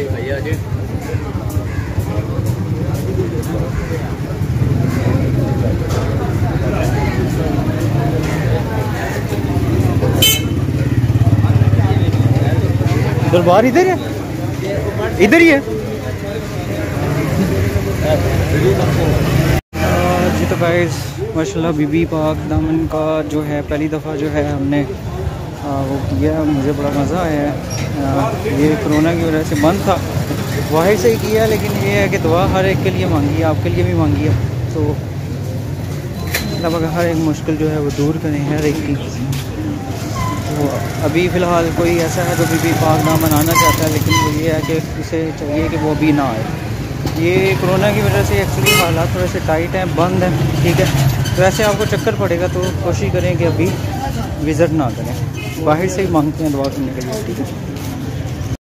भैया जी दरबार इधर है, इधर ही है जी। तो गाइस माशाल्लाह बीबी पाक दामन का जो है पहली दफ़ा जो है हमने वो किया, मुझे बड़ा मज़ा आया है। ये कोरोना की वजह से बंद था, वाहिद से ही किया, लेकिन ये है कि दुआ हर एक के लिए मांगी है, आपके लिए भी मांगी है। तो मतलब हर एक मुश्किल जो है वो दूर करें हर एक की। तो अभी फ़िलहाल कोई ऐसा है जो बीबी पाक दामन आना चाहता है, लेकिन वो ये है कि उसे चाहिए कि वो अभी ना आए। ये कोरोना की वजह से एक्चुअली हालात थोड़े से टाइट हैं, बंद हैं, ठीक है। वैसे आपको चक्कर पड़ेगा तो कोशिश करें कि अभी विज़िट ना करें, बाहर से ही मांगते हैं दुआ करने के लिए, ठीक है।